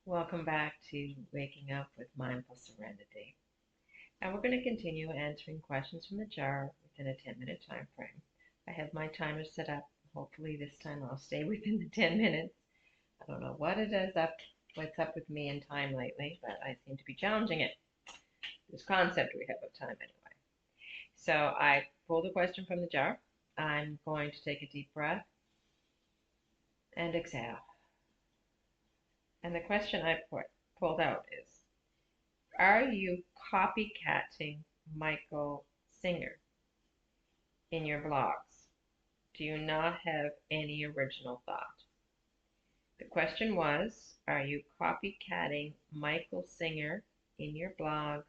Welcome back to Waking Up with Mindful Serenity. And we're going to continue answering questions from the jar within a 10-minute time frame. I have my timer set up. Hopefully this time I'll stay within the 10 minutes. I don't know what's up with me and time lately, but I seem to be challenging it. This concept we have of time anyway. So I pulled a question from the jar. I'm going to take a deep breath and exhale. And the question I pulled out is, are you copycatting Michael Singer in your blogs? Do you not have any original thought? The question was, are you copycatting Michael Singer in your blogs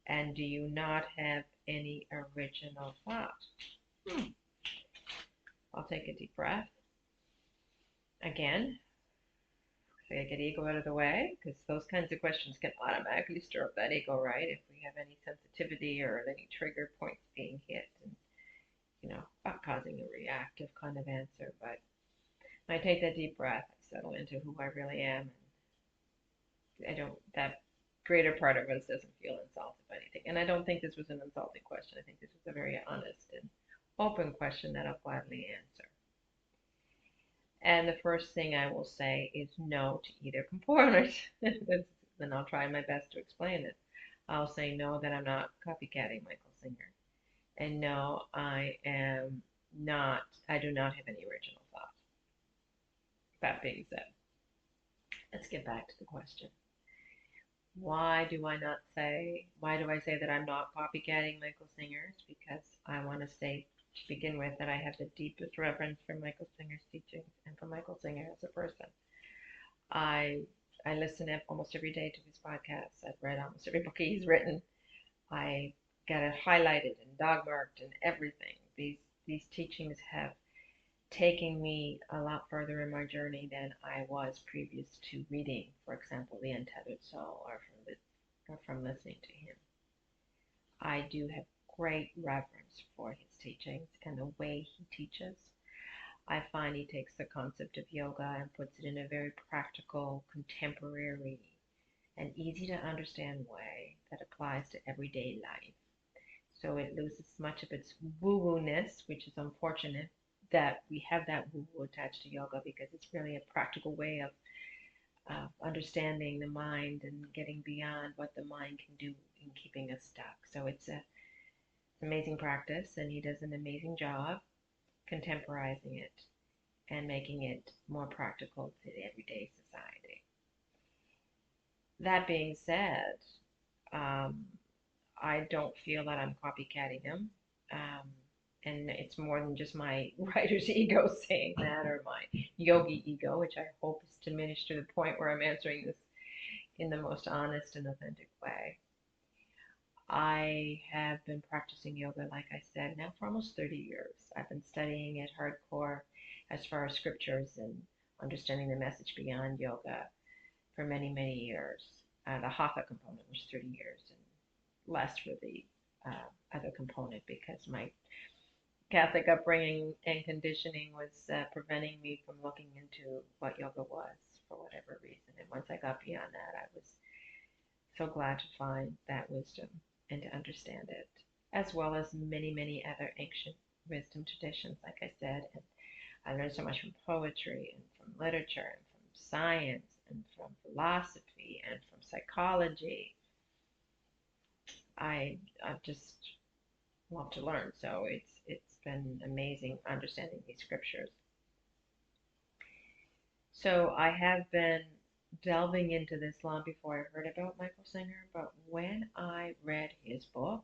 and do you not have any original thought? I'll take a deep breath. Again, so I get ego out of the way, because those kinds of questions can automatically stir up that ego, right? If we have any sensitivity or any trigger points being hit, and causing a reactive kind of answer. But when I take that deep breath, I settle into who I really am, and that greater part of us doesn't feel insulted by anything. And I don't think this was an insulting question. I think this was a very honest and open question that I'll gladly answer. And the first thing I will say is no to either component. Then I'll try my best to explain it. I'll say no, that I'm not copycatting Michael Singer. And no, I do not have any original thought. That being said, let's get back to the question. Why do I say that I'm not copycatting Michael Singer? It's because I want to say to begin with that I have the deepest reverence for Michael Singer's teachings and for Michael Singer as a person. I listen almost every day to his podcasts. I've read almost every book he's written. I got it highlighted and dog marked and everything. These teachings have taken me a lot further in my journey than I was previous to reading, for example, The Untethered Soul, or from listening to him. I do have great reverence for his teachings and the way he teaches. I find he takes the concept of yoga and puts it in a very practical, contemporary, and easy to understand way that applies to everyday life. So it loses much of its woo-woo-ness, which is unfortunate that we have that woo-woo attached to yoga, because it's really a practical way of understanding the mind and getting beyond what the mind can do in keeping us stuck. So it's an amazing practice, and he does an amazing job contemporizing it and making it more practical to the everyday society. That being said, I don't feel that I'm copycatting him. And it's more than just my writer's ego saying that, or my yogi ego, which I hope is diminished to the point where I'm answering this in the most honest and authentic way. I have been practicing yoga, like I said, now for almost 30 years. I've been studying it hardcore as far as scriptures and understanding the message beyond yoga for many, many years. The hatha component was 30 years, and less for the other component, because my Catholic upbringing and conditioning was preventing me from looking into what yoga was for whatever reason. And once I got beyond that, I was so glad to find that wisdom and to understand it, as well as many, many other ancient wisdom traditions, like I said. And I learned so much from poetry and from literature and from science and from philosophy and from psychology. I've just love to learn, so it's been amazing understanding these scriptures. So I have been delving into this long before I heard about Michael Singer, but when I read his book,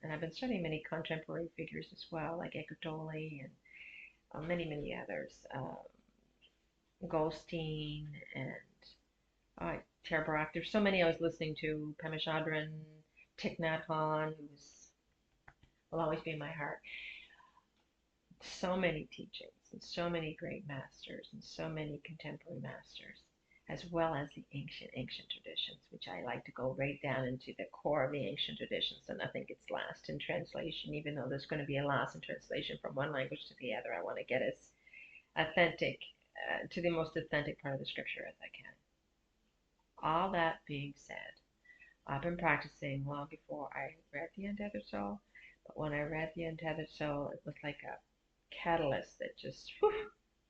and I've been studying many contemporary figures as well, like Eckhart Tolle and many, many others, Goldstein and Tara Brach. There's so many I was listening to, Pema Chodron, Thich Nhat Hanh, will always be in my heart. So many teachings and so many great masters and so many contemporary masters, as well as the ancient traditions, which I like to go right down into the core of the ancient traditions, so nothing gets lost in translation, even though there's going to be a loss in translation from one language to the other. I want to get as authentic to the most authentic part of the scripture as I can. All that being said, I've been practicing long before I read The Untethered Soul, but when I read The Untethered Soul, it was like a catalyst that just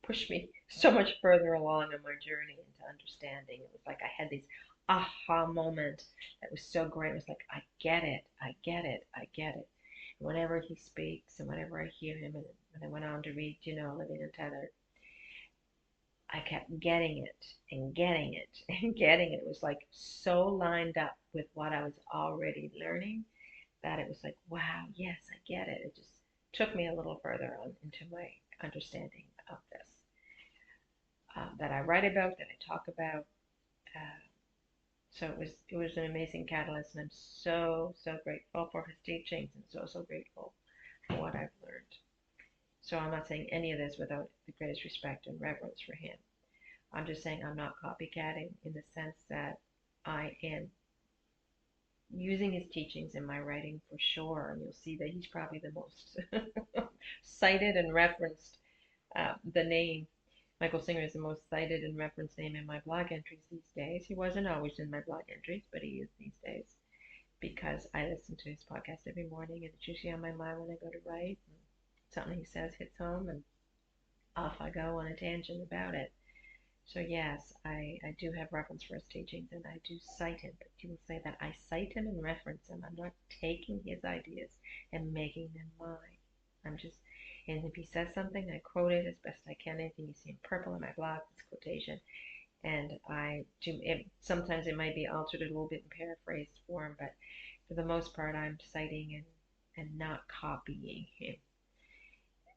pushed me so much further along on my journey into understanding. It was like I had these aha moment that was so great. It was like, I get it, I get it, I get it. And whenever he speaks and whenever I hear him, and when I went on to read, Living Untethered, I kept getting it and getting it and getting it. It was like so lined up with what I was already learning that it was like, wow, yes, I get it. It just took me a little further on into my understanding of this that I write about, that I talk about. Uh, so it was an amazing catalyst, and I'm so grateful for his teachings, and so grateful for what I've learned. So I'm not saying any of this without the greatest respect and reverence for him. I'm just saying I'm not copycatting in the sense that I am using his teachings in my writing for sure. And you'll see that he's probably the most cited and referenced. The name Michael Singer is the most cited and referenced name in my blog entries these days. He wasn't always in my blog entries, but he is these days because I listen to his podcast every morning, and it's usually on my mind when I go to write. And something he says hits home, and off I go on a tangent about it. So yes, I do have reference for his teachings, and I do cite him, but you will say that I cite him and reference him. I'm not taking his ideas and making them mine. I'm just, and if he says something, I quote it as best I can. Anything you see in purple in my blog, it's quotation. And I do, sometimes it might be altered a little bit in paraphrased form, but for the most part, I'm citing and not copying him.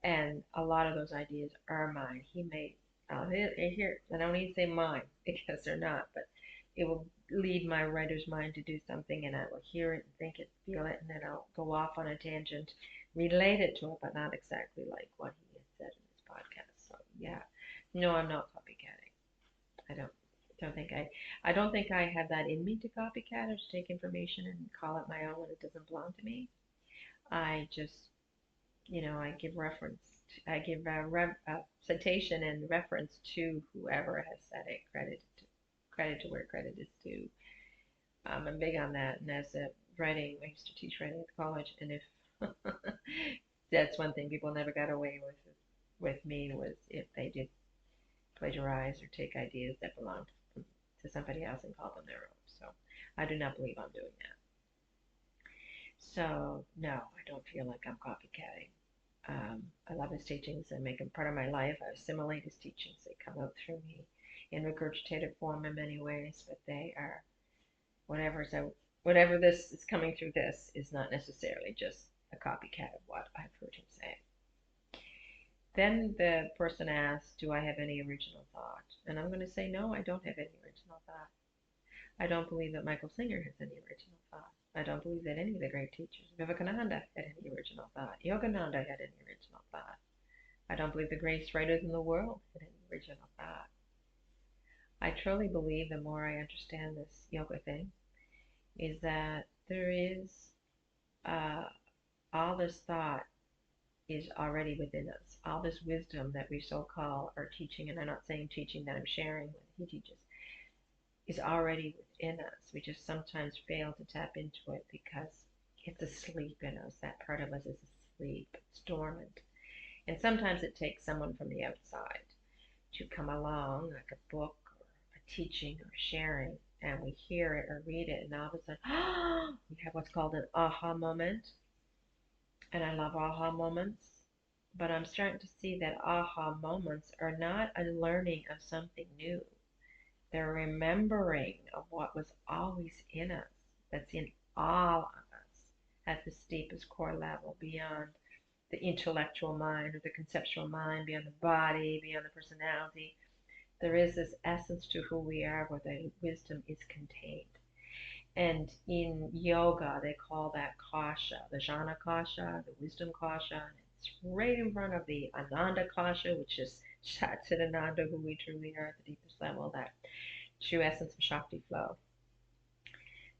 And a lot of those ideas are mine. He made here. I don't even say mine because they're not, but it will lead my writer's mind to do something, and I will hear it and think it, feel it, and then I'll go off on a tangent, relate it to it, but not exactly like what he has said in his podcast. So yeah, no, I'm not copycatting. I don't think I don't think I have that in me to copycat or to take information and call it my own when it doesn't belong to me. I just I give reference, I give citation and reference to whoever has said it, credit to where credit is due. I'm big on that, and as a writing, I used to teach writing at college, and if that's one thing people never got away with me was if they did plagiarize or take ideas that belonged to somebody else and call them their own. So I do not believe I'm doing that. So no, I don't feel like I'm copycatting. I love his teachings. I make them part of my life. I assimilate his teachings. They come out through me in regurgitated form in many ways, but they are whatever this is coming through this is not necessarily just a copycat of what I've heard him say. Then the person asks, do I have any original thought? And I'm going to say, no, I don't have any original thought. I don't believe that Michael Singer has any original thought. I don't believe that any of the great teachers, Vivekananda had any original thought. Yogananda had any original thought. I don't believe the greatest writers in the world had any original thought. I truly believe the more I understand this yoga thing is that there is all this thought is already within us. All this wisdom that we so call are teaching, and I'm not saying teaching that I'm sharing what he teaches, is already within us. We just sometimes fail to tap into it because it's asleep in us. That part of us is asleep, it's dormant. And sometimes it takes someone from the outside to come along, like a book or a teaching or sharing, and we hear it or read it, and all of a sudden, we have what's called an aha moment. And I love aha moments, but I'm starting to see that aha moments are not a learning of something new. They're remembering of what was always in us, that's in all of us at the deepest core level, beyond the intellectual mind or the conceptual mind, beyond the body, beyond the personality. There is this essence to who we are where the wisdom is contained. And in yoga, they call that kasha, the jnana kasha, the wisdom kasha. And it's right in front of the ananda kasha, which is Satchidananda, who we truly are at the deepest level, that true essence of Shakti flow.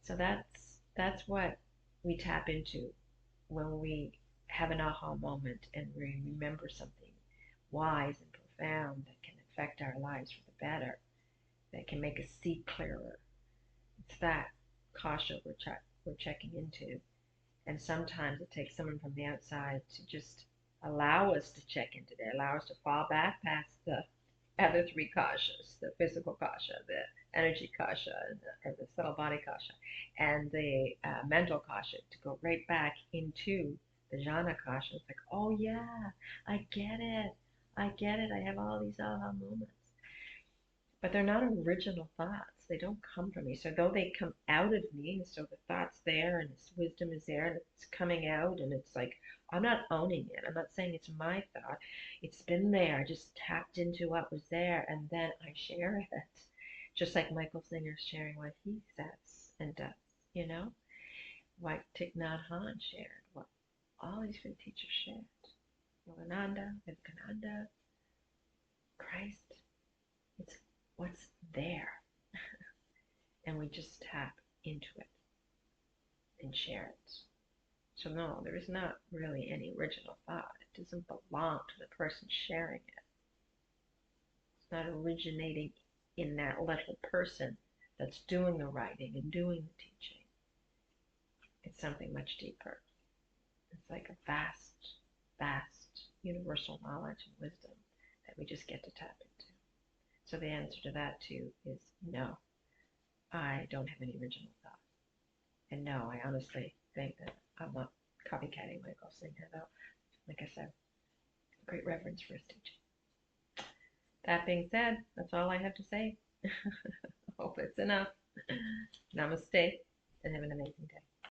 So that's what we tap into when we have an aha moment and we remember something wise and profound that can affect our lives for the better, that can make us see clearer, It's that kasha we're checking into. And sometimes it takes someone from the outside to just allow us to check into there, allow us to fall back past the other three kashas, the physical kasha, the energy kasha, or the subtle body kasha, and the mental kasha, to go right back into the jhana kasha. It's like, oh yeah, I get it. I get it. I have all these aha moments. But they're not original thoughts. They don't come from me. So though they come out of me, and so the thought's there and this wisdom is there and it's coming out, and it's like, I'm not owning it. I'm not saying it's my thought. It's been there. I just tapped into what was there and then I share it. Just like Michael Singer's sharing what he says and does, you know? What Thich Nhat Hanh shared, what all these great teachers shared. Yogananda, Vivekananda, Christ. It's what's there. And we just tap into it and share it. So no, there is not really any original thought. It doesn't belong to the person sharing it. It's not originating in that little person that's doing the writing and doing the teaching. It's something much deeper. It's like a vast, vast universal knowledge and wisdom that we just get to tap into. So the answer to that too is no. I don't have any original thought. And no, I honestly think that I'm not copycatting Michael Singer, though. Like I said, great reverence for his teaching. That being said, that's all I have to say. Hope it's enough. Namaste, and have an amazing day.